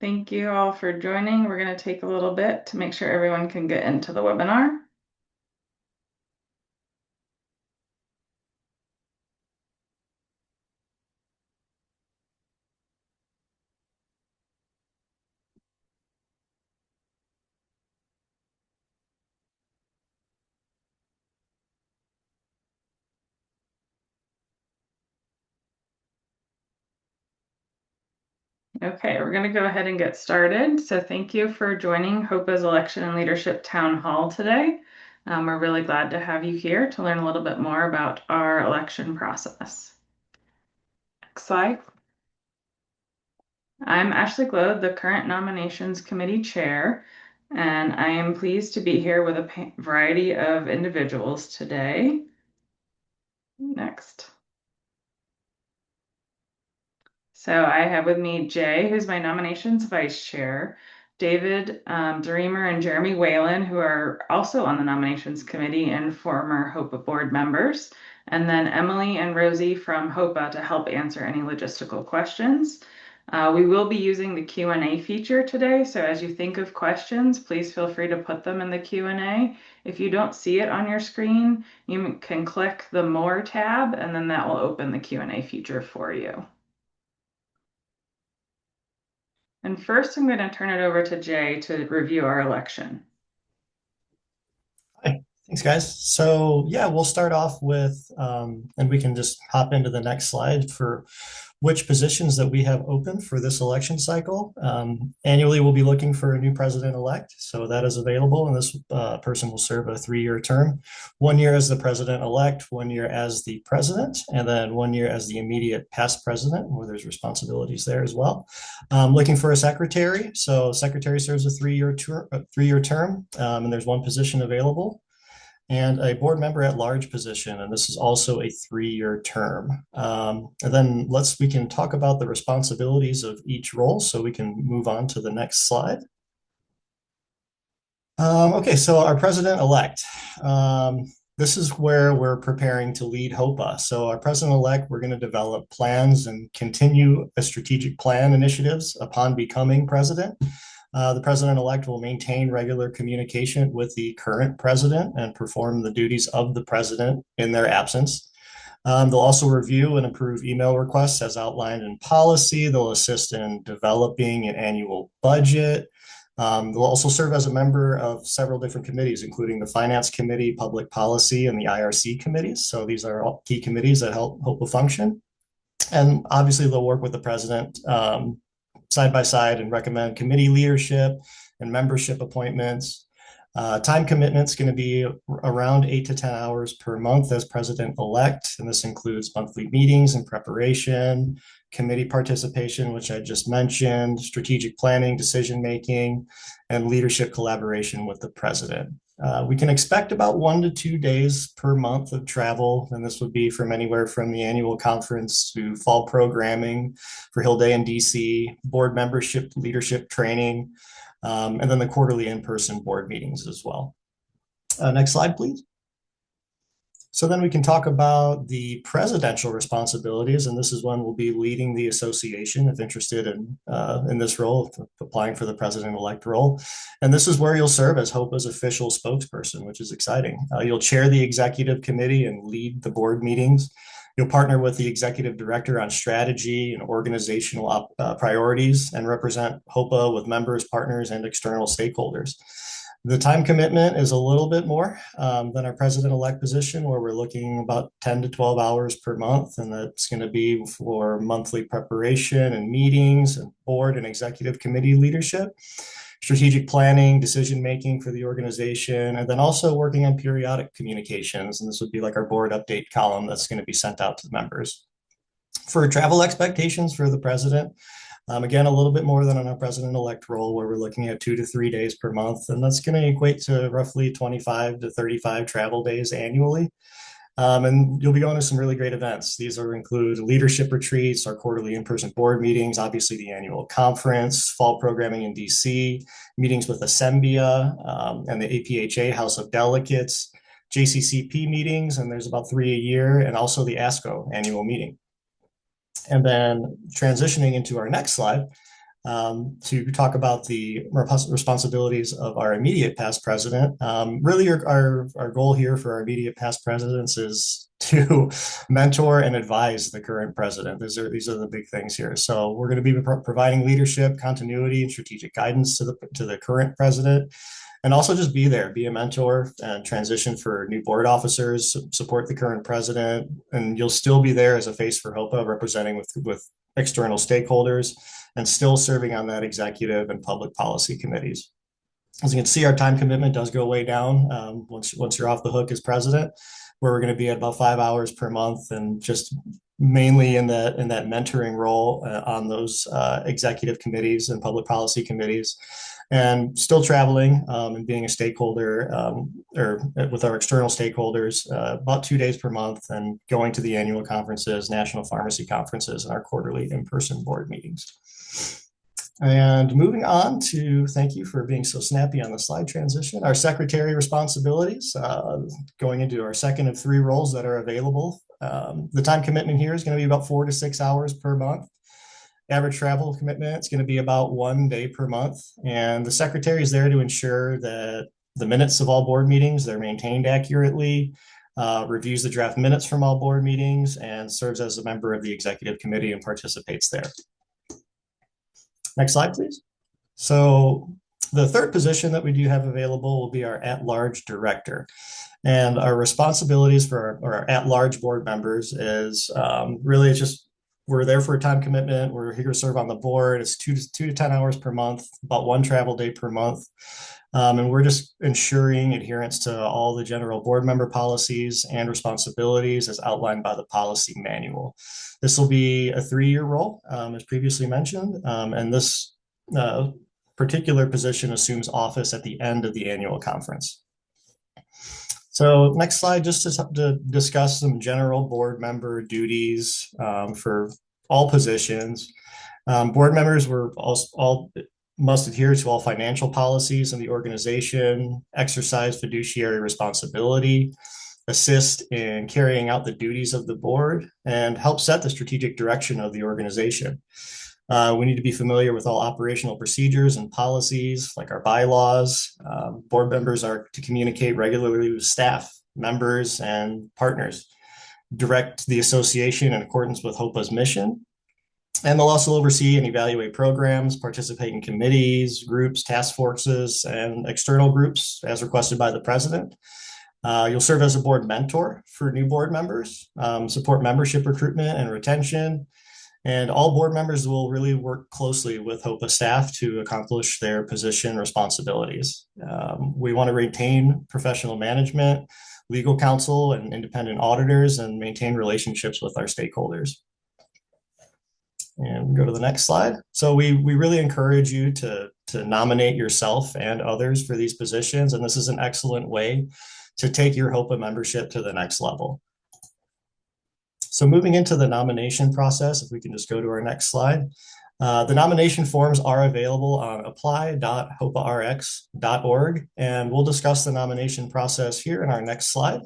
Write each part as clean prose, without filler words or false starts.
Thank you all for joining. We're going to take a little bit to make sure everyone can get into the webinar. Okay, we're going to go ahead and get started. So thank you for joining HOPA's Election and Leadership Town Hall today. We're really glad to have you here to learn a little bit more about our election process. Next slide. I'm Ashley Glow, the current Nominations Committee Chair, and I am pleased to be here with a variety of individuals today. Next. So I have with me Jay, who's my nominations vice chair, David Dreamer and Jeremy Whalen, who are also on the nominations committee and former HOPA board members, and then Emily and Rosie from HOPA to help answer any logistical questions. We will be using the Q&A feature today, so as you think of questions, please feel free to put them in the Q&A. If you don't see it on your screen, you can click the More tab, and then that will open the Q&A feature for you. And first, I'm going to turn it over to Jay to review our election. Hi, thanks guys. So yeah, we'll start off with, and we can just hop into the next slide for which positions that we have open for this election cycle. Annually, we'll be looking for a new president-elect, so that is available, and this person will serve a 3-year term. 1 year as the president-elect, 1 year as the president, and then 1 year as the immediate past president, where there's responsibilities there as well. Looking for a secretary, so secretary serves a 3-year term, and there's one position available, and a board member at large position, and this is also a 3-year term. And then we can talk about the responsibilities of each role, so we can move on to the next slide. Okay, so our president-elect. This is where we're preparing to lead HOPA. So our president-elect, we're going to develop plans and continue a strategic plan initiatives upon becoming president. The president-elect will maintain regular communication with the current president and perform the duties of the president in their absence. They'll also review and approve email requests as outlined in policy. They'll assist in developing an annual budget. They'll also serve as a member of several different committees, including the Finance Committee, Public Policy, and the IRC committees. So these are all key committees that help HOPA function. And obviously, they'll work with the president side by side and recommend committee leadership and membership appointments. Time commitment's going to be around 8 to 10 hours per month as president-elect, and this includes monthly meetings and preparation, committee participation, which I just mentioned, strategic planning, decision-making, and leadership collaboration with the president. We can expect about 1 to 2 days per month of travel, and this would be from anywhere from the annual conference to fall programming for Hill Day in DC, board membership, leadership training, and then the quarterly in-person board meetings as well. Next slide, please. So then we can talk about the presidential responsibilities, and this is when we'll be leading the association if interested in this role, applying for the president-elect role. And this is where you'll serve as HOPA's official spokesperson, which is exciting. You'll chair the executive committee and lead the board meetings. You'll partner with the executive director on strategy and organizational priorities and represent HOPA with members, partners, and external stakeholders. The time commitment is a little bit more than our president-elect position, where we're looking about 10 to 12 hours per month, and that's going to be for monthly preparation and meetings and board and executive committee leadership, strategic planning, decision-making for the organization, and then also working on periodic communications, and this would be like our board update column that's going to be sent out to the members. For travel expectations for the president, again, a little bit more than on our president-elect role, where we're looking at 2 to 3 days per month, and that's going to equate to roughly 25 to 35 travel days annually. And you'll be going to some really great events. These will include leadership retreats, our quarterly in-person board meetings, obviously the annual conference, fall programming in DC, meetings with Assembia and the APHA House of Delegates, JCCP meetings, and there's about 3 a year, and also the ASCO annual meeting. And then transitioning into our next slide, to talk about the responsibilities of our immediate past president. Really, our goal here for our immediate past presidents is to mentor and advise the current president. These are the big things here. So we're going to be providing leadership, continuity, and strategic guidance to the current president, and also just be there, be a mentor, and transition for new board officers, support the current president, and you'll still be there as a face for HOPA, representing with external stakeholders, and still serving on that executive and public policy committees. As you can see, our time commitment does go way down once you're off the hook as president, where we're going to be at about 5 hours per month, and just mainly in that mentoring role on those executive committees and public policy committees, and still traveling and being a stakeholder or with our external stakeholders about 2 days per month, and going to the annual conferences, national pharmacy conferences, and our quarterly in-person board meetings. And moving on to, thank you for being so snappy on the slide transition, our secretary responsibilities, going into our second of 3 roles that are available. The time commitment here is going to be about 4 to 6 hours per month. Average travel commitment is going to be about 1 day per month. And the secretary is there to ensure that the minutes of all board meetings, they're maintained accurately, reviews the draft minutes from all board meetings, and serves as a member of the executive committee and participates there. Next slide, please. So the third position that we do have available will be our at-large director. And our responsibilities for our at-large board members is really just, we're there for a time commitment. We're here to serve on the board. It's 2 to 10 hours per month, about 1 travel day per month. And we're just ensuring adherence to all the general board member policies and responsibilities as outlined by the policy manual. This will be a 3-year role, as previously mentioned, and this particular position assumes office at the end of the annual conference. So next slide, just to discuss some general board member duties for all positions. Board members were all must adhere to all financial policies in the organization, exercise fiduciary responsibility, assist in carrying out the duties of the board, and help set the strategic direction of the organization. We need to be familiar with all operational procedures and policies, like our bylaws. Board members are to communicate regularly with staff, members, and partners, direct the association in accordance with HOPA's mission, and they'll also oversee and evaluate programs, participate in committees, groups, task forces, and external groups as requested by the president. You'll serve as a board mentor for new board members, support membership recruitment and retention, and all board members will really work closely with HOPA staff to accomplish their position responsibilities. We want to retain professional management, legal counsel, and independent auditors, and maintain relationships with our stakeholders. And go to the next slide. So we really encourage you to nominate yourself and others for these positions, and this is an excellent way to take your HOPA membership to the next level. So moving into the nomination process, if we can just go to our next slide. The nomination forms are available on apply.hoparx.org, and we'll discuss the nomination process here in our next slide.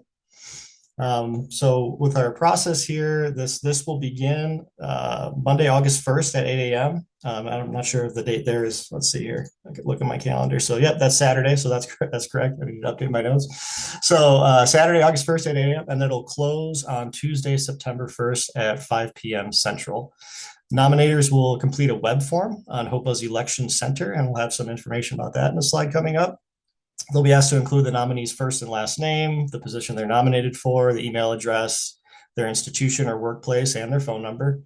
So with our process here, this will begin Monday, August 1st at 8 a.m. I'm not sure if the date there is, let's see here. I could look at my calendar. So yep, that's Saturday. So that's correct. I need to update my notes. So Saturday, August 1st at 8 a.m. and it'll close on Tuesday, September 1st at 5 p.m. Central. Nominators will complete a web form on HOPA's Election Center, and we'll have some information about that in the slide coming up. They'll be asked to include the nominee's first and last name, the position they're nominated for, the email address, their institution or workplace, and their phone number.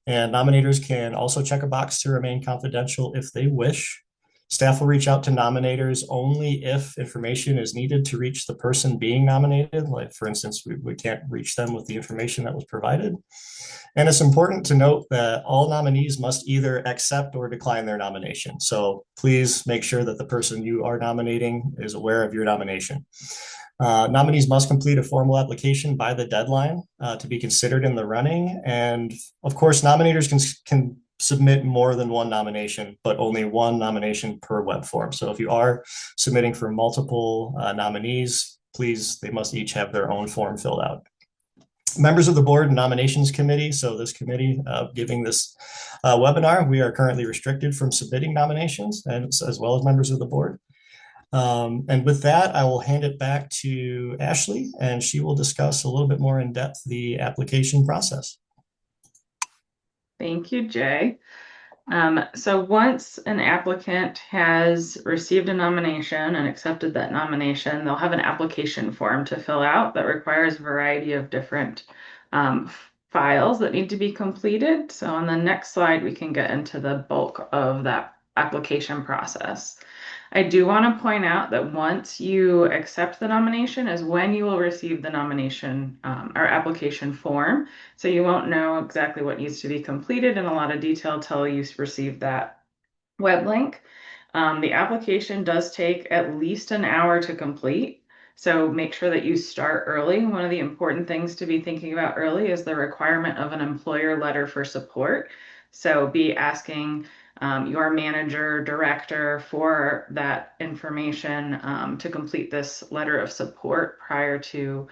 And nominators can also check a box to remain confidential if they wish. Staff will reach out to nominators only if information is needed to reach the person being nominated. Like, for instance, we can't reach them with the information that was provided. And it's important to note that all nominees must either accept or decline their nomination. So please make sure that the person you are nominating is aware of your nomination. Nominees must complete a formal application by the deadline to be considered in the running. And of course, nominators can submit more than one nomination, but only one nomination per web form. So if you are submitting for multiple nominees, please, they must each have their own form filled out. Members of the board and nominations committee. So this committee giving this webinar, we are currently restricted from submitting nominations and as well as members of the board. And with that, I will hand it back to Ashley, and she will discuss a little bit more in depth the application process. Thank you, Jay. So once an applicant has received a nomination and accepted that nomination, they'll have an application form to fill out that requires a variety of different files that need to be completed. So on the next slide, we can get into the bulk of that application process. I do want to point out that once you accept the nomination is when you will receive the nomination or application form. So you won't know exactly what needs to be completed in a lot of detail till you receive that web link. The application does take at least an hour to complete. So make sure that you start early. One of the important things to be thinking about early is the requirement of an employer letter for support. So be asking your manager, director for that information to complete this letter of support prior to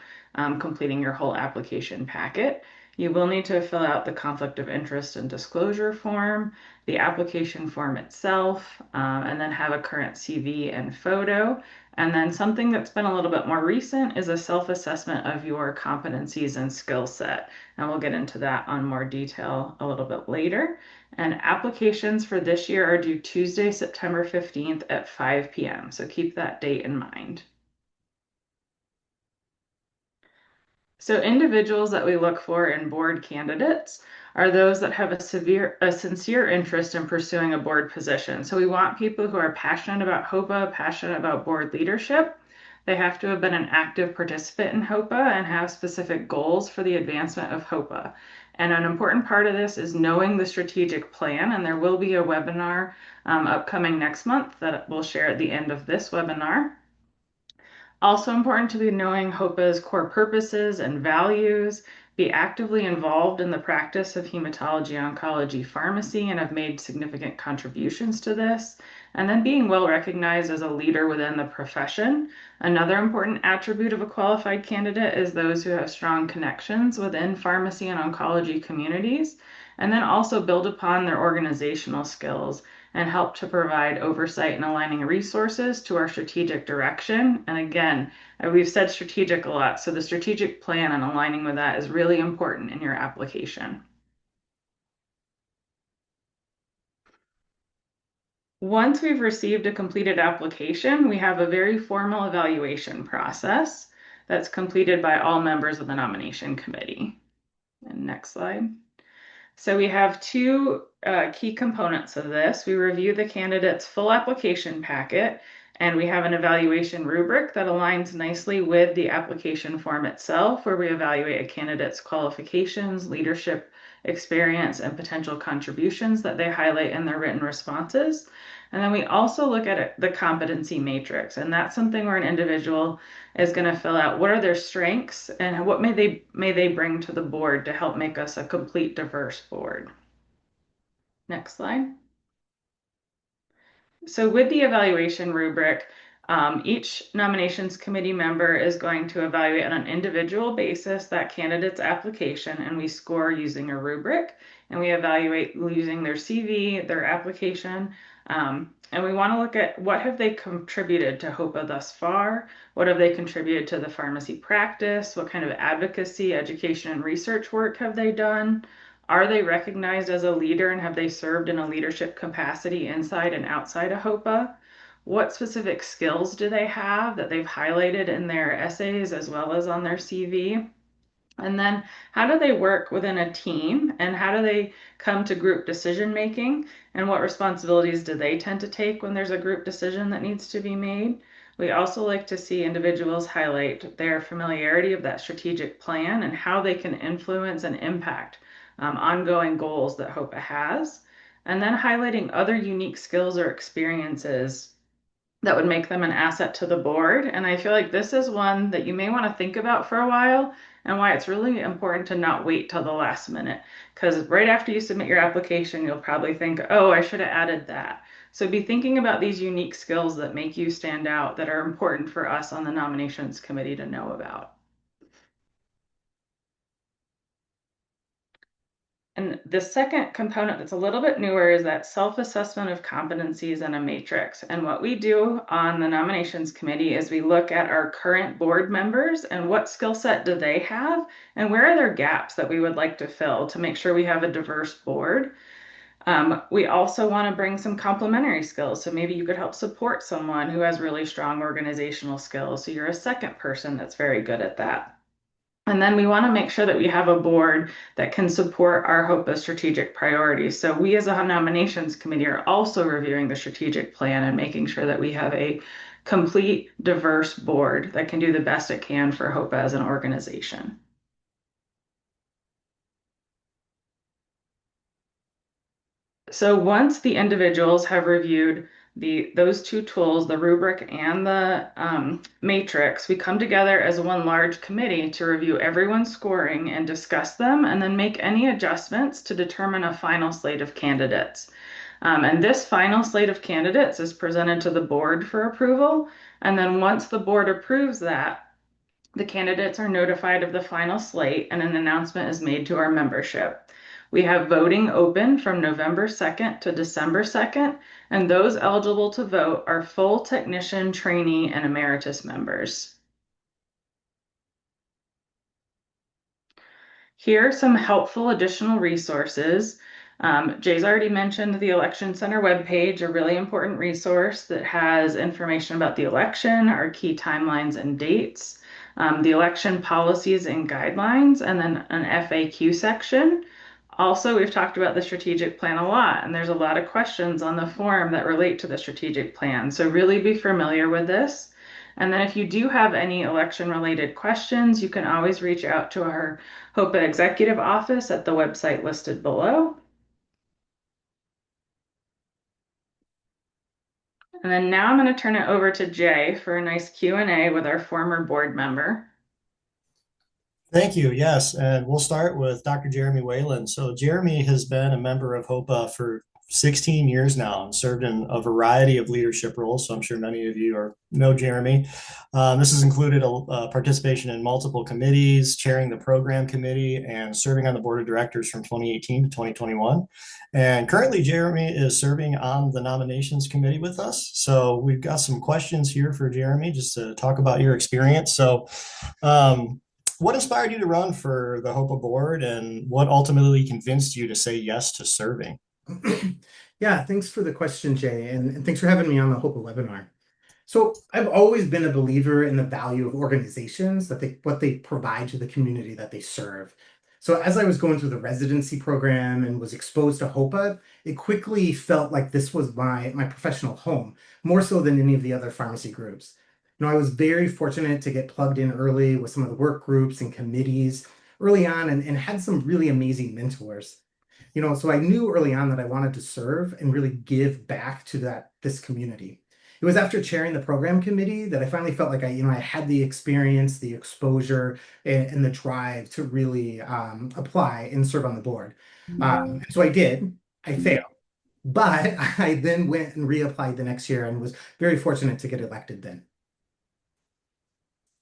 completing your whole application packet. You will need to fill out the conflict of interest and disclosure form, the application form itself, and then have a current CV and photo. And then something that's been a little bit more recent is a self-assessment of your competencies and skill set. And we'll get into that on more detail a little bit later. And applications for this year are due Tuesday, September 15th at 5 p.m. So keep that date in mind. So individuals that we look for in board candidates are those that have a sincere interest in pursuing a board position. So we want people who are passionate about HOPA, passionate about board leadership. They have to have been an active participant in HOPA and have specific goals for the advancement of HOPA. And an important part of this is knowing the strategic plan, and there will be a webinar upcoming next month that we'll share at the end of this webinar. Also important to be knowing HOPA's core purposes and values, be actively involved in the practice of hematology, oncology, pharmacy, and have made significant contributions to this, and then being well recognized as a leader within the profession. Another important attribute of a qualified candidate is those who have strong connections within pharmacy and oncology communities, and then also build upon their organizational skills and help to provide oversight and aligning resources to our strategic direction. And again, we've said strategic a lot, so the strategic plan and aligning with that is really important in your application. Once we've received a completed application, we have a very formal evaluation process that's completed by all members of the nomination committee. And next slide. So we have two key components of this. We review the candidate's full application packet, and we have an evaluation rubric that aligns nicely with the application form itself, where we evaluate a candidate's qualifications, leadership experience, and potential contributions that they highlight in their written responses. And then we also look at the competency matrix, and that's something where an individual is going to fill out what are their strengths and what may they bring to the board to help make us a complete diverse board. Next slide. So with the evaluation rubric, each nominations committee member is going to evaluate on an individual basis that candidate's application, and we score using a rubric, and we evaluate using their CV, their application, and we want to look at what have they contributed to HOPA thus far, what have they contributed to the pharmacy practice, what kind of advocacy, education, and research work have they done, are they recognized as a leader and have they served in a leadership capacity inside and outside of HOPA? What specific skills do they have that they've highlighted in their essays as well as on their CV? And then how do they work within a team and how do they come to group decision making and what responsibilities do they tend to take when there's a group decision that needs to be made? We also like to see individuals highlight their familiarity of that strategic plan and how they can influence and impact ongoing goals that HOPA has. And then highlighting other unique skills or experiences that would make them an asset to the board. And I feel like this is one that you may want to think about for a while and why it's really important to not wait till the last minute. Because right after you submit your application, you'll probably think, oh, I should have added that. So be thinking about these unique skills that make you stand out that are important for us on the nominations committee to know about. And the second component that's a little bit newer is that self-assessment of competencies and a matrix. And what we do on the nominations committee is we look at our current board members and what skill set do they have and where are there gaps that we would like to fill to make sure we have a diverse board. We also want to bring some complementary skills. So maybe you could help support someone who has really strong organizational skills. So you're a second person that's very good at that. And then we want to make sure that we have a board that can support our HOPA strategic priorities. So we as a nominations committee are also reviewing the strategic plan and making sure that we have a complete, diverse board that can do the best it can for HOPA as an organization. So once the individuals have reviewed those two tools, the rubric and the matrix, we come together as one large committee to review everyone's scoring and discuss them, and then make any adjustments to determine a final slate of candidates. And this final slate of candidates is presented to the board for approval. And then once the board approves that, the candidates are notified of the final slate and an announcement is made to our membership. We have voting open from November 2nd to December 2nd, and those eligible to vote are full technician, trainee, and emeritus members. Here are some helpful additional resources. Jay's already mentioned the Election Center webpage, a really important resource that has information about the election, our key timelines and dates, the election policies and guidelines, and then an FAQ section. Also, we've talked about the strategic plan a lot, and there's a lot of questions on the form that relate to the strategic plan. So really be familiar with this. And then if you do have any election related questions, you can always reach out to our HOPA executive office at the website listed below. And then now I'm going to turn it over to Jay for a nice Q&A with our former board member. Thank you. Yes. And we'll start with Dr. Jeremy Whalen. So Jeremy has been a member of HOPA for 16 years now and served in a variety of leadership roles. So I'm sure many of you know Jeremy. This has included participation in multiple committees, chairing the program committee, and serving on the board of directors from 2018 to 2021. And currently, Jeremy is serving on the nominations committee with us. So we've got some questions here for Jeremy just to talk about your experience. So what inspired you to run for the HOPA board and what ultimately convinced you to say yes to serving? Yeah, thanks for the question, Jay, and thanks for having me on the HOPA webinar. So I've always been a believer in the value of organizations, what they provide to the community that they serve. So as I was going through the residency program and was exposed to HOPA, it quickly felt like this was my professional home, more so than any of the other pharmacy groups. I was very fortunate to get plugged in early with some of the work groups and committees early on and had some really amazing mentors. So I knew early on that I wanted to serve and really give back to this community. It was after chairing the program committee that I finally felt like I had the experience, the exposure, and the drive to really apply and serve on the board. And so I did. I failed, but I then went and reapplied the next year and was very fortunate to get elected then.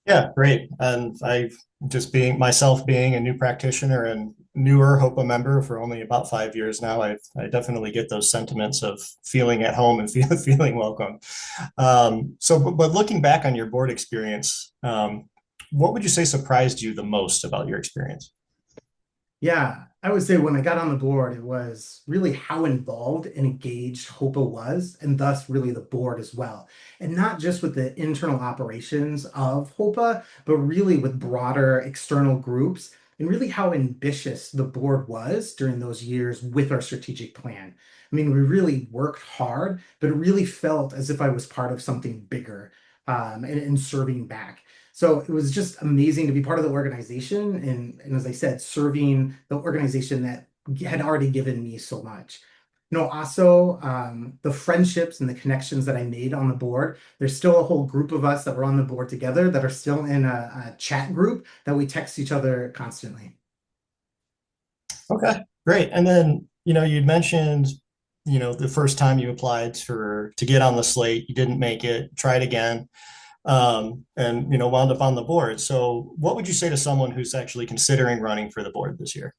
Yeah, great. And I've just being a new practitioner and newer HOPA member for only about 5 years now, I definitely get those sentiments of feeling at home and feeling welcome. But looking back on your board experience, what would you say surprised you the most about your experience? Yeah, I would say when I got on the board, it was really how involved and engaged HOPA was, and thus really the board as well. And not just with the internal operations of HOPA, but really with broader external groups, and really how ambitious the board was during those years with our strategic plan. I mean, we really worked hard, but it really felt as if I was part of something bigger and serving back. So it was just amazing to be part of the organization and as I said, serving the organization that had already given me so much. Also the friendships and the connections that I made on the board, there's still a whole group of us that were on the board together that are still in a chat group that we text each other constantly. Okay, great. And then, you'd mentioned, the first time you applied to get on the slate, you didn't make it, tried again. And wound up on the board. So what would you say to someone who's actually considering running for the board this year?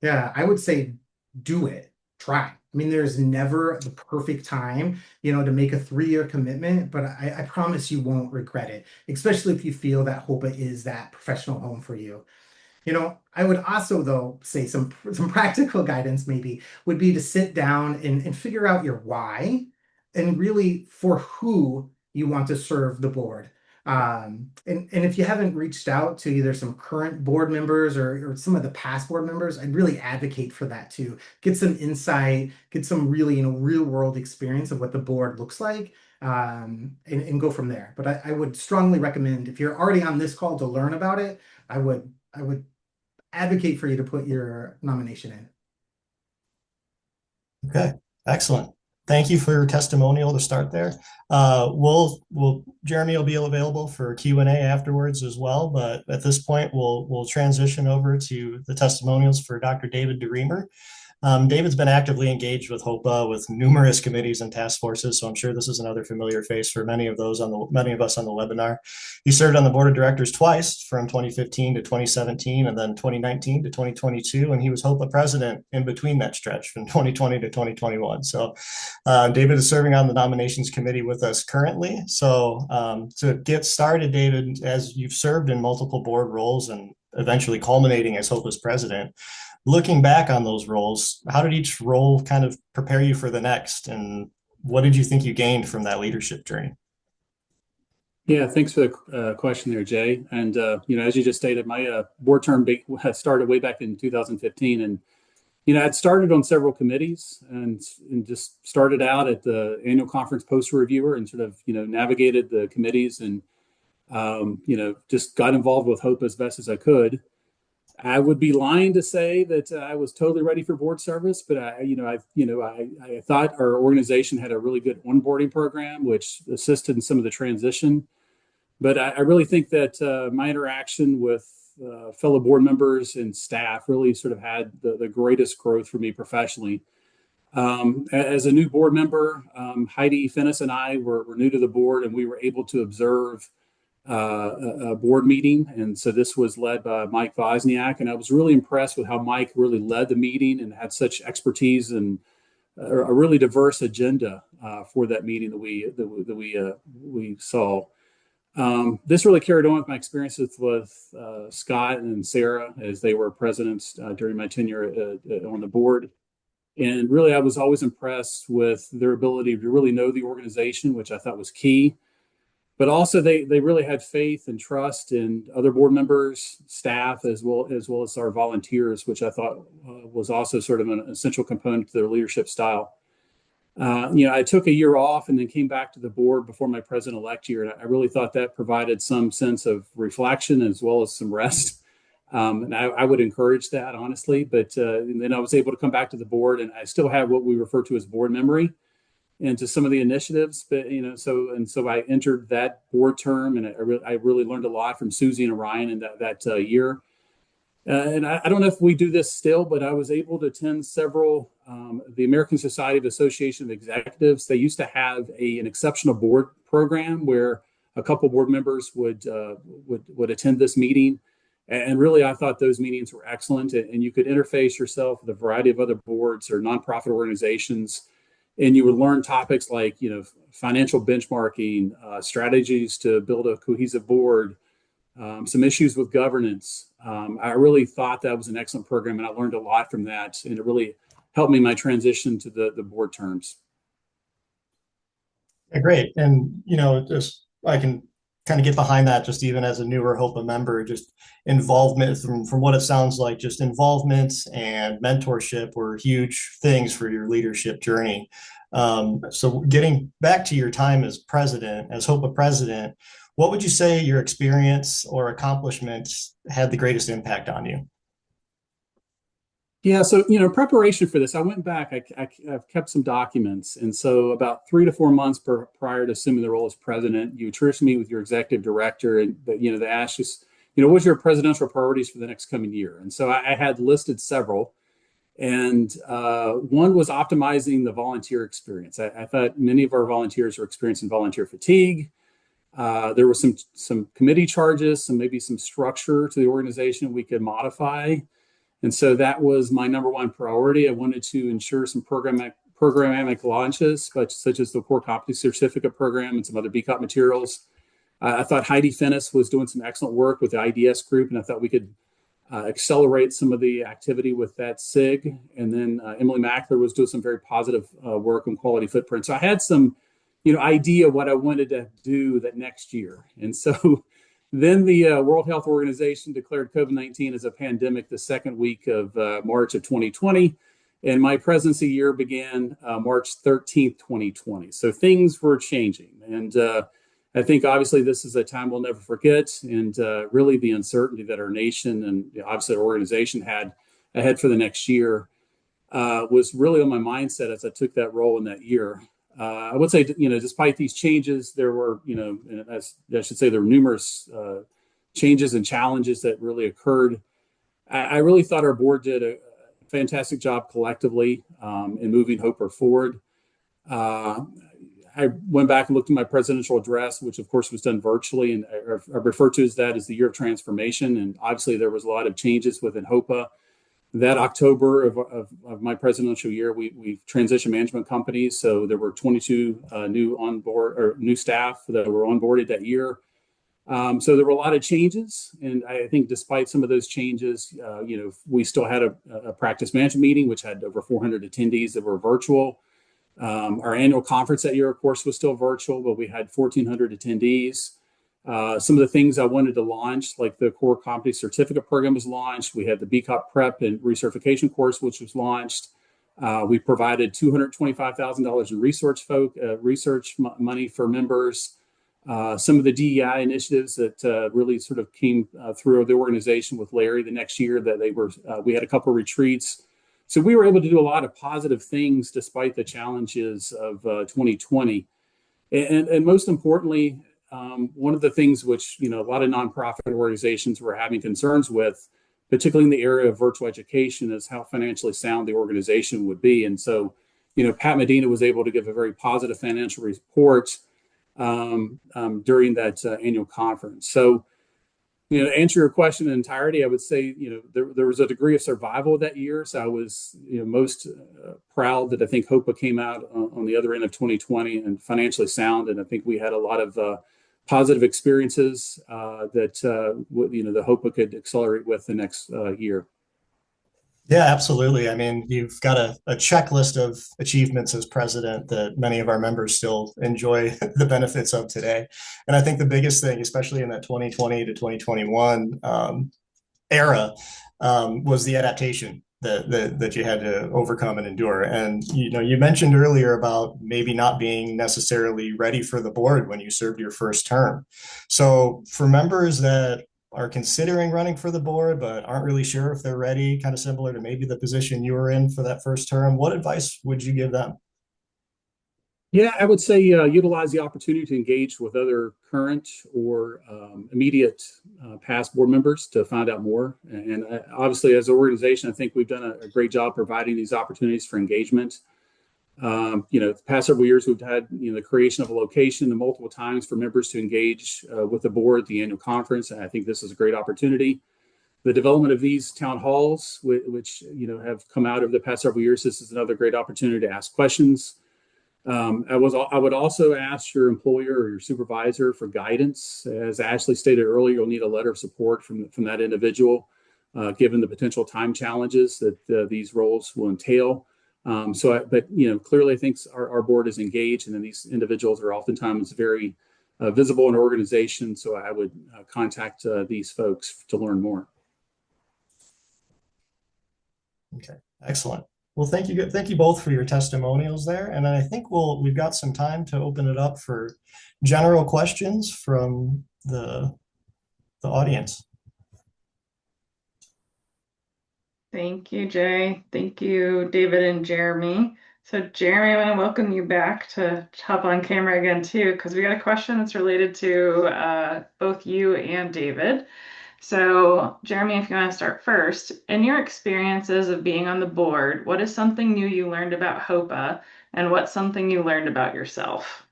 Yeah, I would say do it. Try. I mean, there's never the perfect time, to make a 3-year commitment, but I promise you won't regret it, especially if you feel that HOPA is that professional home for you. I would also though say some practical guidance maybe would be to sit down and figure out your why and really for who you want to serve the board. And if you haven't reached out to either some current board members or some of the past board members, I'd really advocate for that too. Get some insight, get some really, real world experience of what the board looks like, and go from there. But I would strongly recommend if you're already on this call to learn about it, I would advocate for you to put your nomination in. Okay, excellent. Thank you for your testimonial to start there. Jeremy will be available for Q&A afterwards as well, but at this point, we'll transition over to the testimonials for Dr. David DeReamer. David's been actively engaged with HOPA with numerous committees and task forces, so I'm sure this is another familiar face for many of us on the webinar. He served on the board of directors twice from 2015 to 2017 and then 2019 to 2022, and he was HOPA president in between that stretch from 2020 to 2021. So David is serving on the nominations committee with us currently. So to get started, David, as you've served in multiple board roles and eventually culminating as HOPA's president, looking back on those roles, how did each role kind of prepare you for the next? And what did you think you gained from that leadership journey? Yeah, thanks for the question there, Jay. And, as you just stated, my board term started way back in 2015. And, I'd started on several committees and just started out at the annual conference poster reviewer and sort of, navigated the committees and, just got involved with HOPE as best as I could. I would be lying to say that I was totally ready for board service, but I thought our organization had a really good onboarding program, which assisted in some of the transition. But I really think that my interaction with fellow board members and staff really sort of had the greatest growth for me professionally. As a new board member, Heidi Finnis and I were new to the board, and we were able to observe a board meeting. And so this was led by Mike Wozniak. And I was really impressed with how Mike really led the meeting and had such expertise and a really diverse agenda for that meeting that we saw. This really carried on with my experiences with Scott and Sarah as they were presidents during my tenure on the board. And really, I was always impressed with their ability to really know the organization, which I thought was key. But also, they really had faith and trust in other board members, staff, as well as our volunteers, which I thought was also sort of an essential component to their leadership style. I took a year off and then came back to the board before my president-elect year, and I really thought that provided some sense of reflection as well as some rest. And I would encourage that, honestly. But then I was able to come back to the board, and I still have what we refer to as board memory into some of the initiatives. But so I entered that board term, and I really learned a lot from Susie and Orion in that year. And I don't know if we do this still, but I was able to attend several, the American Society of Association of Executives. They used to have an exceptional board program where a couple board members would attend this meeting. And really, I thought those meetings were excellent. And you could interface yourself with a variety of other boards or nonprofit organizations. And you would learn topics like, financial benchmarking, strategies to build a cohesive board, some issues with governance. I really thought that was an excellent program, and I learned a lot from that. And it really helped me in my transition to the board terms. Yeah, great. And, just I can kind of get behind that just even as a newer HOPA member, just involvement from what it sounds like, just involvement and mentorship were huge things for your leadership journey. So getting back to your time as president, as HOPA president, what would you say your experience or accomplishments had the greatest impact on you? Yeah, so preparation for this, I went back. I've kept some documents, and so about 3 to 4 months prior to assuming the role as president, you traditionally meet with your executive director, and they ask you, what's your presidential priorities for the next coming year? And so I had listed several, and one was optimizing the volunteer experience. I thought many of our volunteers are experiencing volunteer fatigue. There were some committee charges, maybe some structure to the organization we could modify. And so that was my number one priority. I wanted to ensure some programmatic launches, such as the Core Competency Certificate Program and some other BCOP materials. I thought Heidi Finnis was doing some excellent work with the IDS group, and I thought we could accelerate some of the activity with that SIG. And then Emily Mackler was doing some very positive work on quality footprint. So I had some, idea what I wanted to do that next year. And so then the World Health Organization declared COVID-19 as a pandemic the second week of March of 2020. And my presidency year began March 13th, 2020. So things were changing. And I think obviously this is a time we'll never forget. And really the uncertainty that our nation and obviously our organization had ahead for the next year was really on my mindset as I took that role in that year. I would say, despite these changes, there were, I should say there were numerous changes and challenges that really occurred. I really thought our board did a fantastic job collectively in moving HOPA forward. I went back and looked at my presidential address, which of course was done virtually, and I refer to that as the year of transformation. And obviously there was a lot of changes within HOPA. That October of my presidential year, we transitioned management companies. So there were 22 new staff that were onboarded that year. So there were a lot of changes. And I think despite some of those changes, we still had a practice management meeting, which had over 400 attendees that were virtual. Our annual conference that year, of course, was still virtual, but we had 1,400 attendees. Some of the things I wanted to launch, like the Core Competency Certificate Program was launched. We had the BCOP Prep and Recertification course, which was launched. We provided $225,000 in research money for members. Some of the DEI initiatives that really sort of came through the organization with Larry the next year that we had a couple of retreats. So we were able to do a lot of positive things despite the challenges of 2020. And most importantly, one of the things which, a lot of nonprofit organizations were having concerns with, particularly in the area of virtual education, is how financially sound the organization would be. And so, Pat Medina was able to give a very positive financial report during that annual conference. So, to answer your question in entirety, I would say, there was a degree of survival that year. So I was, most proud that I think HOPA came out on the other end of 2020 and financially sound. And I think we had a lot of positive experiences that, the HOPA could accelerate with the next year. Yeah, absolutely. I mean, you've got a checklist of achievements as president that many of our members still enjoy the benefits of today. And I think the biggest thing, especially in that 2020 to 2021 era, was the adaptation that you had to overcome and endure. And, you mentioned earlier about maybe not being necessarily ready for the board when you served your first term. So for members that are considering running for the board, but aren't really sure if they're ready, kind of similar to maybe the position you were in for that first term, what advice would you give them? Yeah, I would say utilize the opportunity to engage with other current or immediate past board members to find out more. And obviously, as an organization, I think we've done a great job providing these opportunities for engagement. The past several years, we've had the creation of a location multiple times for members to engage with the board at the annual conference. And I think this is a great opportunity. The development of these town halls, which have come out over the past several years, this is another great opportunity to ask questions. I would also ask your employer or your supervisor for guidance. As Ashley stated earlier, you'll need a letter of support from that individual, given the potential time challenges that these roles will entail. But clearly, I think our board is engaged, and then these individuals are oftentimes very visible in our organization. So I would contact these folks to learn more. Okay, excellent. Well, thank you. Thank you both for your testimonials there. And I think we've got some time to open it up for general questions from the audience. Thank you, Jay. Thank you, David and Jeremy. So Jeremy, I want to welcome you back to hop on camera again too, because we got a question that's related to both you and David. So Jeremy, if you want to start first, in your experiences of being on the board, what is something new you learned about HOPA, and what's something you learned about yourself?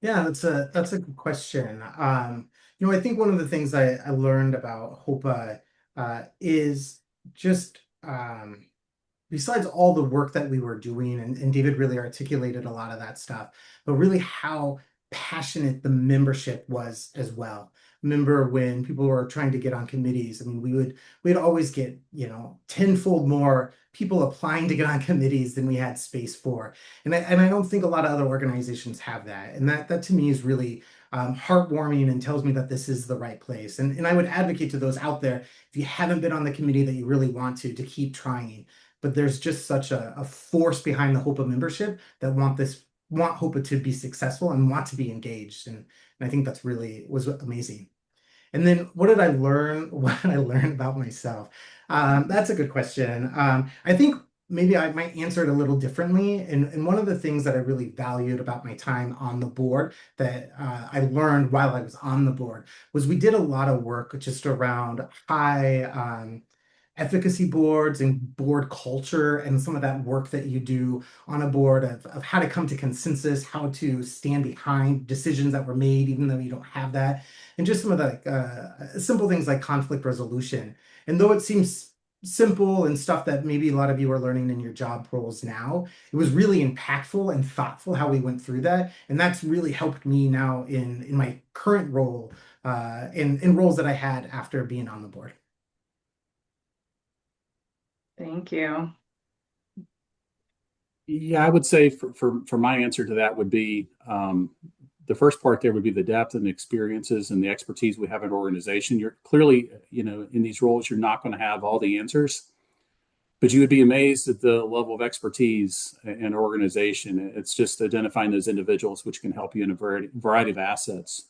Yeah, that's a good question. I think one of the things I learned about HOPA is just besides all the work that we were doing, and David really articulated a lot of that stuff, but really how passionate the membership was as well. Remember when people were trying to get on committees, I mean, we'd always get, tenfold more people applying to get on committees than we had space for. And I don't think a lot of other organizations have that. And that to me is really heartwarming and tells me that this is the right place. And I would advocate to those out there, if you haven't been on the committee that you really want to keep trying. But there's just such a force behind the HOPA membership that want HOPA to be successful and want to be engaged. And I think that's really was amazing. And then what did I learn? What did I learn about myself? That's a good question. I think maybe I might answer it a little differently. And one of the things that I really valued about my time on the board that I learned while I was on the board was we did a lot of work just around high efficacy boards and board culture and some of that work that you do on a board of how to come to consensus, how to stand behind decisions that were made, even though you don't have that, and just some of the simple things like conflict resolution. And though it seems simple and stuff that maybe a lot of you are learning in your job roles now, it was really impactful and thoughtful how we went through that. And that's really helped me now in my current role, in roles that I had after being on the board. Thank you. Yeah, I would say for my answer to that would be the first part there would be the depth and the experiences and the expertise we have in an organization. You're clearly, in these roles, you're not going to have all the answers, but you would be amazed at the level of expertise in an organization. It's just identifying those individuals which can help you in a variety of assets.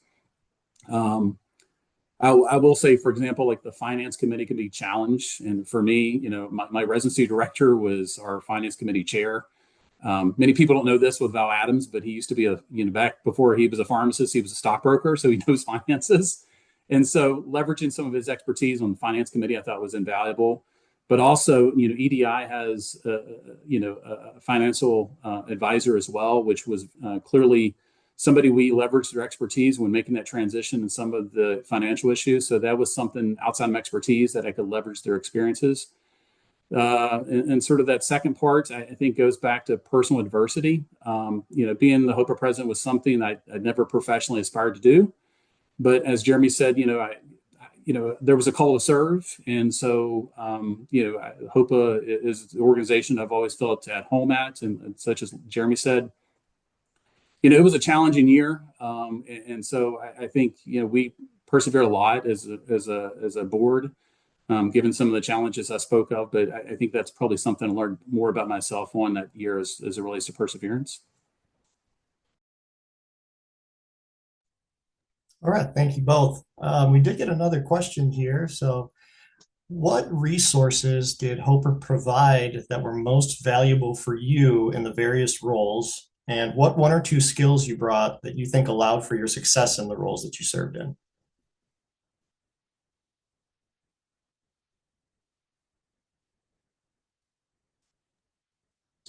I will say, for example, like the finance committee can be challenged. And for me, my residency director was our finance committee chair. Many people don't know this with Val Adams, but he used to be back before he was a pharmacist, he was a stockbroker, so he knows finances. And so leveraging some of his expertise on the finance committee, I thought was invaluable. But also, EDI has, a financial advisor as well, which was clearly somebody we leveraged their expertise when making that transition and some of the financial issues. So that was something outside of expertise that I could leverage their experiences. And sort of that second part, I think, goes back to personal adversity. Being the HOPA president was something I'd never professionally aspired to do. But as Jeremy said, there was a call to serve. And so, HOPA is the organization I've always felt at home at. And such as Jeremy said, it was a challenging year. And so I think, we persevered a lot as a board, given some of the challenges I spoke of. But I think that's probably something I learned more about myself on that year as it relates to perseverance. All right, thank you both. We did get another question here. So what resources did HOPA provide that were most valuable for you in the various roles? And what one or two skills you brought that you think allowed for your success in the roles that you served in?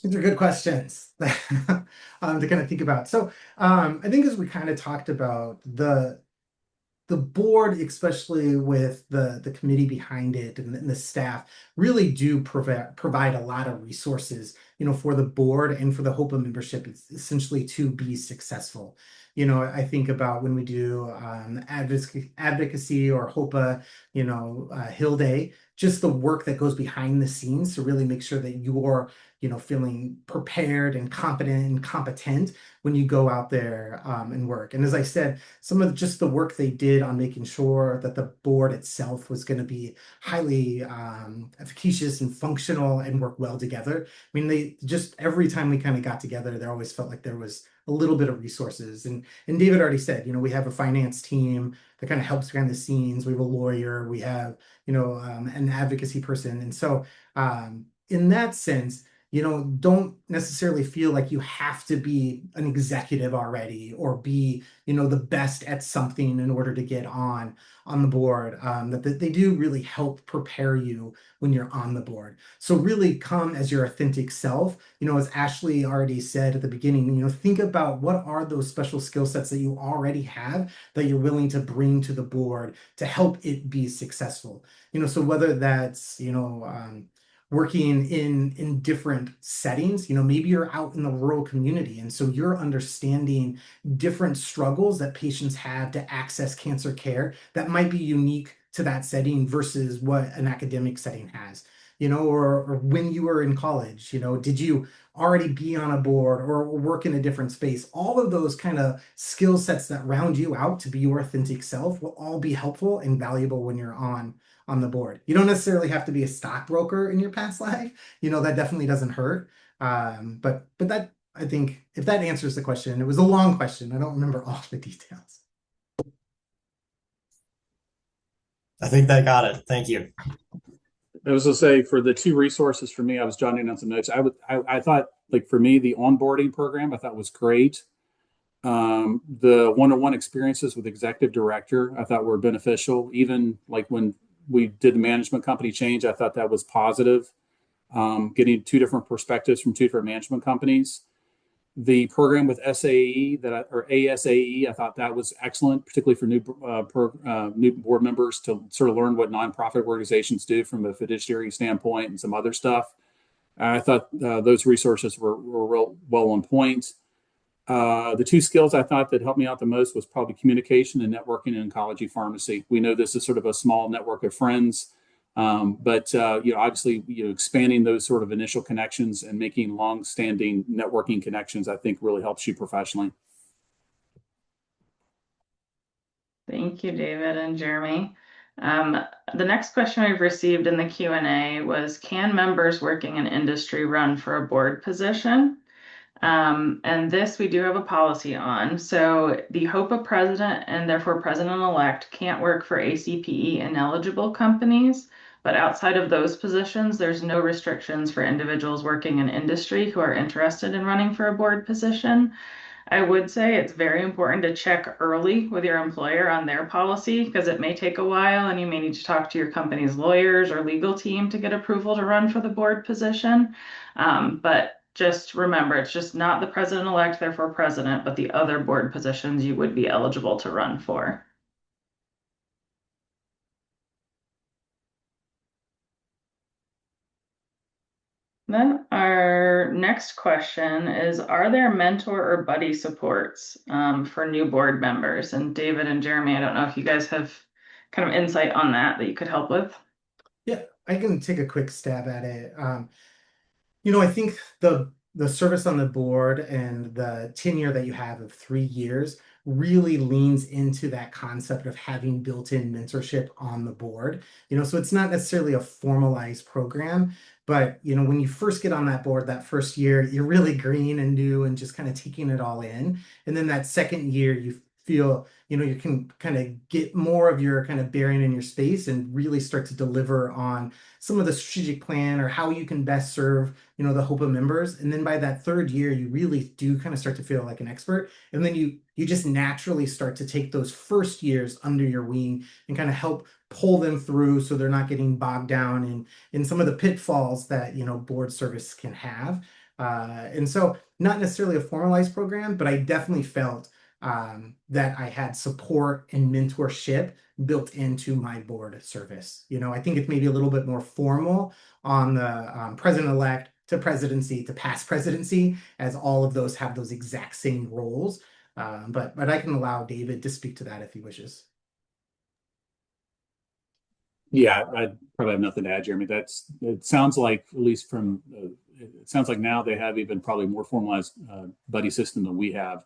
These are good questions to kind of think about. So I think as we kind of talked about the board, especially with the committee behind it and the staff, really do provide a lot of resources, for the board and for the HOPA membership, essentially to be successful. I think about when we do advocacy or HOPA, Hill Day, just the work that goes behind the scenes to really make sure that you're, feeling prepared and competent and competent when you go out there and work. And as I said, some of just the work they did on making sure that the board itself was going to be highly efficacious and functional and work well together. I mean, they just every time we kind of got together, there always felt like there was a little bit of resources. And David already said, we have a finance team that kind of helps behind the scenes. We have a lawyer, we have, an advocacy person. And so in that sense, don't necessarily feel like you have to be an executive already or be, the best at something in order to get on the board. That they do really help prepare you when you're on the board. So really come as your authentic self. As Ashley already said at the beginning, think about what are those special skill sets that you already have that you're willing to bring to the board to help it be successful. So whether that's, working in different settings, maybe you're out in the rural community, and so you're understanding different struggles that patients have to access cancer care that might be unique to that setting versus what an academic setting has. Or when you were in college, did you already be on a board or work in a different space? All of those kind of skill sets that round you out to be your authentic self will all be helpful and valuable when you're on the board. You don't necessarily have to be a stockbroker in your past life. That definitely doesn't hurt. But that, I think, if that answers the question, it was a long question. I don't remember all the details. I think that got it. Thank you. I was to say for the two resources for me, I was jotting down some notes. I thought like for me, the onboarding program I thought was great. The one-on-one experiences with executive director I thought were beneficial. Even like when we did the management company change, I thought that was positive. Getting two different perspectives from two different management companies. The program with SAE or ASAE, I thought that was excellent, particularly for new board members to sort of learn what nonprofit organizations do from a fiduciary standpoint and some other stuff. I thought those resources were real well on point. The two skills I thought that helped me out the most was probably communication and networking in oncology pharmacy. We know this is sort of a small network of friends, but obviously, expanding those sort of initial connections and making long-standing networking connections, I think, really helps you professionally. Thank you, David and Jeremy. The next question we've received in the Q&A was, can members working in industry run for a board position? And this we do have a policy on. So the HOPA president and therefore president-elect can't work for ACPE ineligible companies, but outside of those positions, there's no restrictions for individuals working in industry who are interested in running for a board position. I would say it's very important to check early with your employer on their policy because it may take a while and you may need to talk to your company's lawyers or legal team to get approval to run for the board position. But just remember, it's just not the president-elect, therefore president, but the other board positions you would be eligible to run for. Then our next question is, are there mentor or buddy supports for new board members? And David and Jeremy, I don't know if you guys have kind of insight on that you could help with. Yeah, I can take a quick stab at it. I think the service on the board and the tenure that you have of 3 years really leans into that concept of having built-in mentorship on the board. So it's not necessarily a formalized program, but when you first get on that board, that first year, you're really green and new and just kind of taking it all in. And then that second year, you feel, you can kind of get more of your kind of bearing in your space and really start to deliver on some of the strategic plan or how you can best serve, the HOPA members. And then by that third year, you really do kind of start to feel like an expert. And then you just naturally start to take those first years under your wing and kind of help pull them through so they're not getting bogged down in some of the pitfalls that, board service can have. And so not necessarily a formalized program, but I definitely felt that I had support and mentorship built into my board service. I think it's maybe a little bit more formal on the president-elect to presidency to past presidency, as all of those have those exact same roles. But I can allow David to speak to that if he wishes. Yeah, I probably have nothing to add, Jeremy. It sounds like, at least from, it sounds like now they have even probably more formalized buddy system than we have.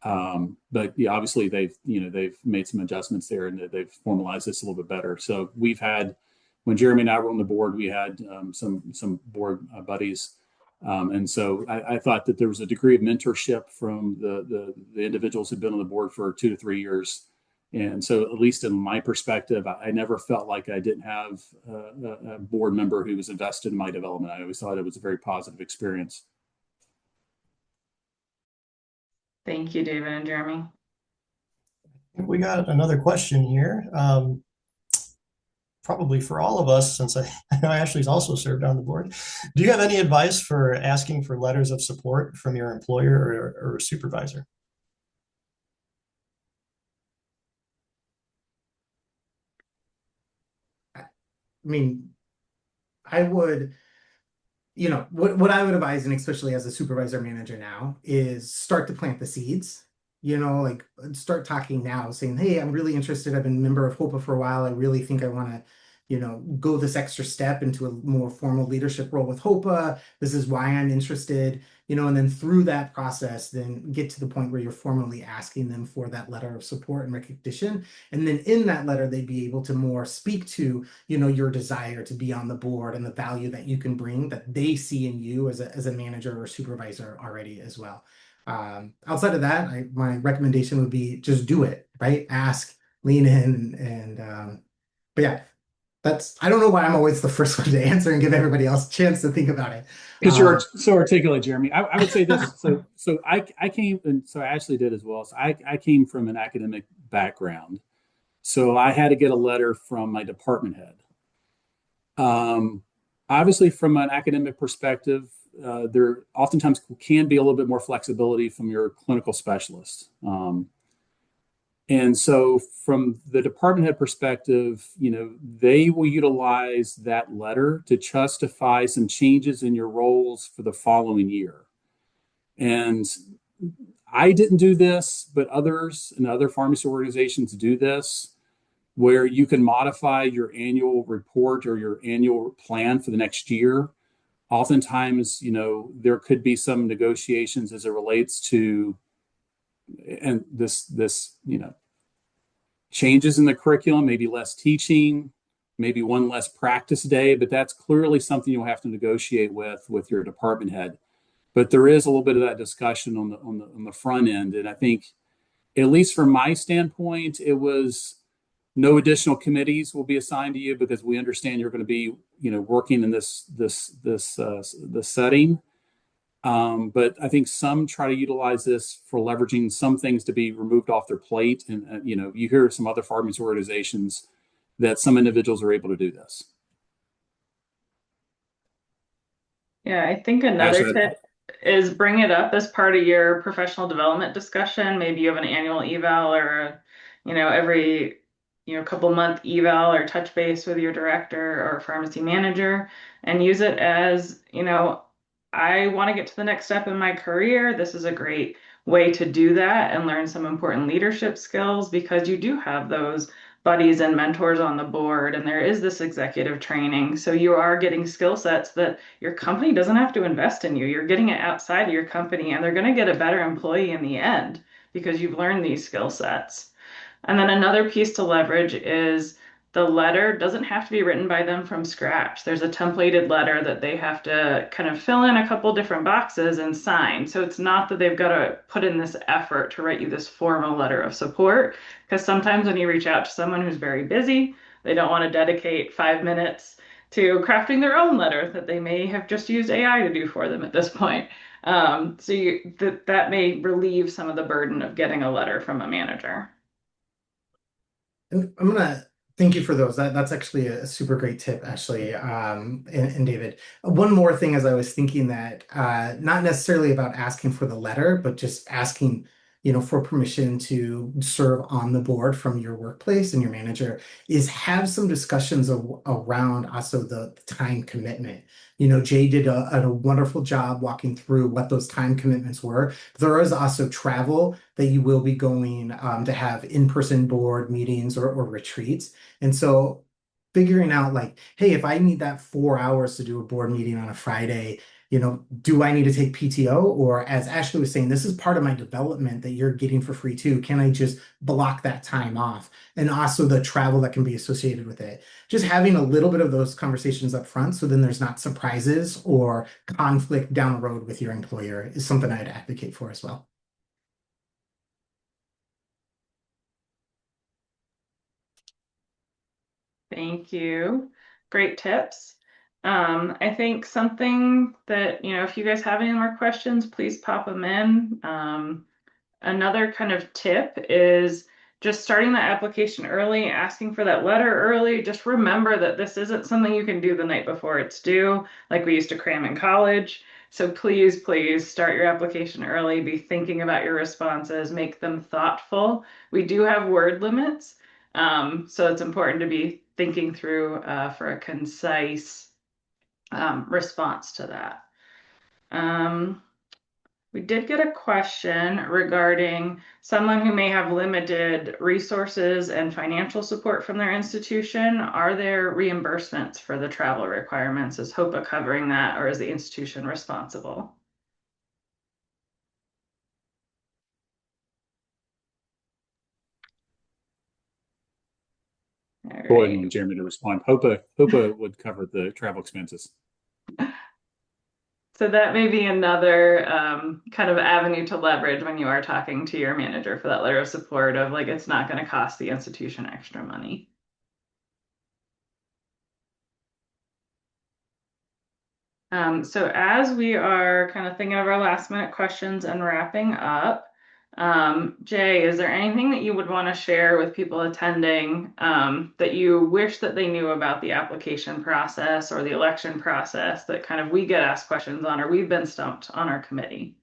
But yeah, obviously they've made some adjustments there and they've formalized this a little bit better. So we've had, when Jeremy and I were on the board, we had some board buddies. And so I thought that there was a degree of mentorship from the individuals who'd been on the board for 2 to 3 years. And so, at least in my perspective, I never felt like I didn't have a board member who was invested in my development. I always thought it was a very positive experience. Thank you, David and Jeremy. We got another question here, probably for all of us, since I know Ashley's also served on the board. Do you have any advice for asking for letters of support from your employer or supervisor? I mean, I would, what I would advise, and especially as a supervisor manager now, is start to plant the seeds. Like start talking now, saying, "Hey, I'm really interested. I've been a member of HOPA for a while. I really think I want to, go this extra step into a more formal leadership role with HOPA. This is why I'm interested." And then through that process, then get to the point where you're formally asking them for that letter of support and recognition. And then in that letter, they'd be able to more speak to, your desire to be on the board and the value that you can bring that they see in you as a manager or supervisor already as well. Outside of that, my recommendation would be just do it, right? Ask, lean in, but yeah, I don't know why I'm always the first one to answer and give everybody else a chance to think about it. Because you're so articulate, Jeremy. I would say this. So I came, and so Ashley did as well. So I came from an academic background. So I had to get a letter from my department head. Obviously, from an academic perspective, there oftentimes can be a little bit more flexibility from your clinical specialist. And so from the department head perspective, they will utilize that letter to justify some changes in your roles for the following year. And I didn't do this, but others and other pharmacy organizations do this, where you can modify your annual report or your annual plan for the next year. Oftentimes, there could be some negotiations as it relates to, and this, changes in the curriculum, maybe less teaching, maybe one less practice day, but that's clearly something you'll have to negotiate with your department head. But there is a little bit of that discussion on the front end, and I think, at least from my standpoint, it was no additional committees will be assigned to you because we understand you're going to be, working in this setting. But I think some try to utilize this for leveraging some things to be removed off their plate. And, you hear some other pharmacy organizations that some individuals are able to do this. Yeah, I think another tip is bring it up as part of your professional development discussion. Maybe you have an annual eval or, every, couple month eval or touch base with your director or pharmacy manager and use it as, I want to get to the next step in my career. This is a great way to do that and learn some important leadership skills because you do have those buddies and mentors on the board, and there is this executive training. So you are getting skill sets that your company doesn't have to invest in you. You're getting it outside of your company, and they're going to get a better employee in the end because you've learned these skill sets. And then another piece to leverage is the letter doesn't have to be written by them from scratch. There's a templated letter that they have to kind of fill in a couple different boxes and sign. So it's not that they've got to put in this effort to write you this formal letter of support, because sometimes when you reach out to someone who's very busy, they don't want to dedicate 5 minutes to crafting their own letter that they may have just used AI to do for them at this point. That may relieve some of the burden of getting a letter from a manager. And I'm gonna thank you for those. That's actually a super great tip, Ashley, and David. One more thing, as I was thinking that not necessarily about asking for the letter, but just asking, for permission to serve on the board from your workplace and your manager, is have some discussions around also the time commitment. Jay did a wonderful job walking through what those time commitments were. There is also travel that you will be going to have in-person board meetings or retreats. And so figuring out like, hey, if I need that 4 hours to do a board meeting on a Friday, do I need to take PTO? Or as Ashley was saying, this is part of my development that you're getting for free too. Can I just block that time off? And also the travel that can be associated with it. Just having a little bit of those conversations up front so then there's not surprises or conflict down the road with your employer is something I'd advocate for as well. Thank you. Great tips. I think something that, if you guys have any more questions, please pop them in. Another kind of tip is just starting the application early, asking for that letter early. Just remember that this isn't something you can do the night before it's due, like we used to cram in college. So please, please start your application early. Be thinking about your responses, make them thoughtful. We do have word limits, so it's important to be thinking through for a concise response to that. We did get a question regarding someone who may have limited resources and financial support from their institution. Are there reimbursements for the travel requirements? Is HOPA covering that, or is the institution responsible? All Go ahead and right. want Jeremy to respond. HOPA would cover the travel expenses. So that may be another kind of avenue to leverage when you are talking to your manager for that letter of support of like, it's not going to cost the institution extra money. So as we are kind of thinking of our last minute questions and wrapping up, Jay, is there anything that you would want to share with people attending that you wish that they knew about the application process or the election process that kind of we get asked questions on or we've been stumped on our committee?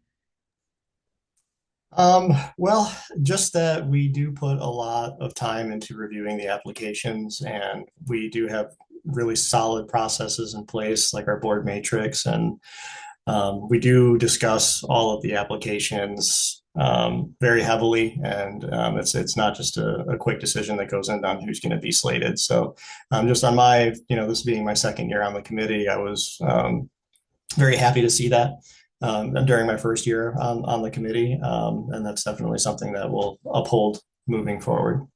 Well, just that we do put a lot of time into reviewing the applications, and we do have really solid processes in place, like our board matrix, and we do discuss all of the applications very heavily, and it's not just a quick decision that goes in on who's going to be slated. So, just on my, this being my second year on the committee, I was very happy to see that during my first year on the committee. And that's definitely something that we'll uphold moving forward.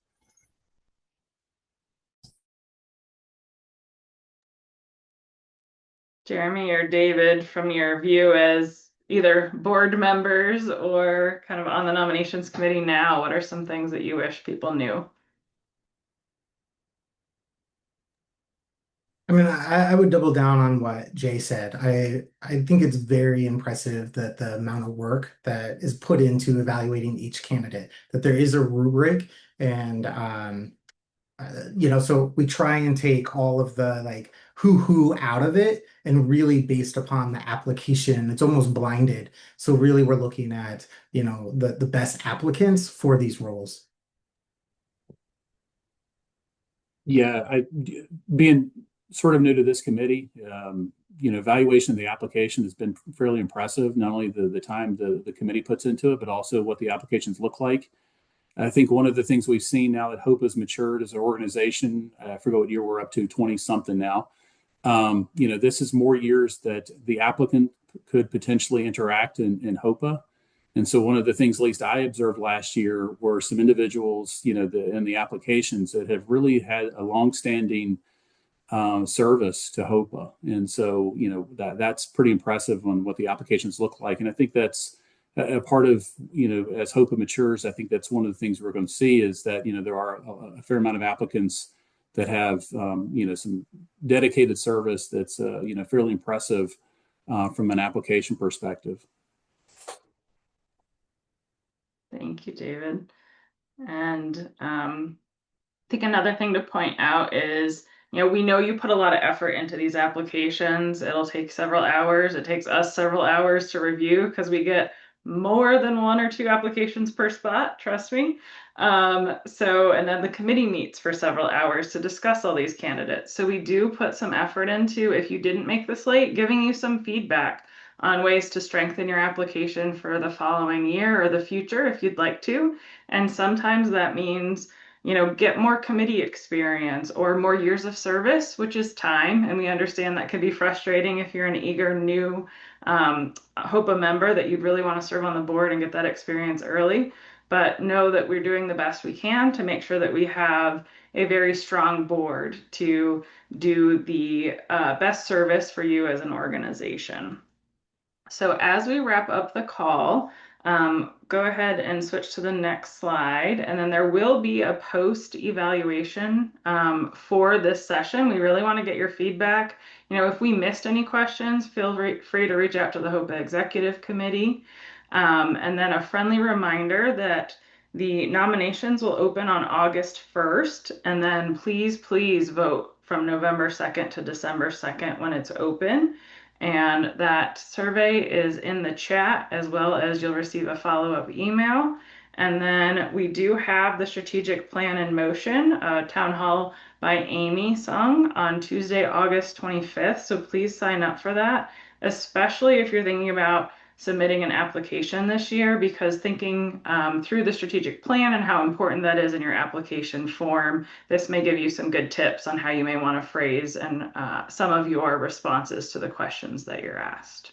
Jeremy or David, from your view as either board members or kind of on the nominations committee now, what are some things that you wish people knew? I mean, I would double down on what Jay said. I think it's very impressive that the amount of work that is put into evaluating each candidate, that there is a rubric and so we try and take all of the like who out of it and really based upon the application, it's almost blinded. So really we're looking at, the best applicants for these roles. Yeah, being sort of new to this committee, evaluation of the application has been fairly impressive. Not only the time the committee puts into it, but also what the applications look like. I think one of the things we've seen now that HOPE has matured as an organization, I forget what year we're up to, 20 something now. This is more years that the applicant could potentially interact in HOPA. And so one of the things, at least I observed last year, were some individuals, in the applications that have really had a longstanding service to HOPA. And so, that's pretty impressive on what the applications look like. And I think that's a part of, as HOPA matures, I think that's one of the things we're going to see is that, there are a fair amount of applicants that have, some dedicated service that's, fairly impressive from an application perspective. Thank you, David. And I think another thing to point out is, we know you put a lot of effort into these applications. It'll take several hours. It takes us several hours to review because we get more than 1 or 2 applications per spot, trust me. And then the committee meets for several hours to discuss all these candidates. So we do put some effort into, if you didn't make the slate, giving you some feedback on ways to strengthen your application for the following year or the future if you'd like to. And sometimes that means, get more committee experience or more years of service, which is time. And we understand that can be frustrating if you're an eager new HOPA member that you'd really want to serve on the board and get that experience early. But know that we're doing the best we can to make sure that we have a very strong board to do the best service for you as an organization. So as we wrap up the call, go ahead and switch to the next slide. And then there will be a post evaluation for this session. We really want to get your feedback. If we missed any questions, feel free to reach out to the HOPA Executive Committee. And then a friendly reminder that the nominations will open on August 1st. And then please vote from November 2nd to December 2nd when it's open. And that survey is in the chat, as well as you'll receive a follow-up email. And then we do have the strategic plan in motion, town hall by Amy Sung on Tuesday, August 25th. So please sign up for that, especially if you're thinking about submitting an application this year, because thinking through the strategic plan and how important that is in your application form, this may give you some good tips on how you may want to phrase and some of your responses to the questions that you're asked.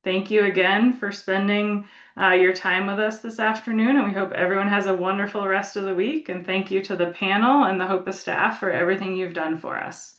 Thank you again for spending your time with us this afternoon, and we hope everyone has a wonderful rest of the week. And thank you to the panel and the HOPA staff for everything you've done for us.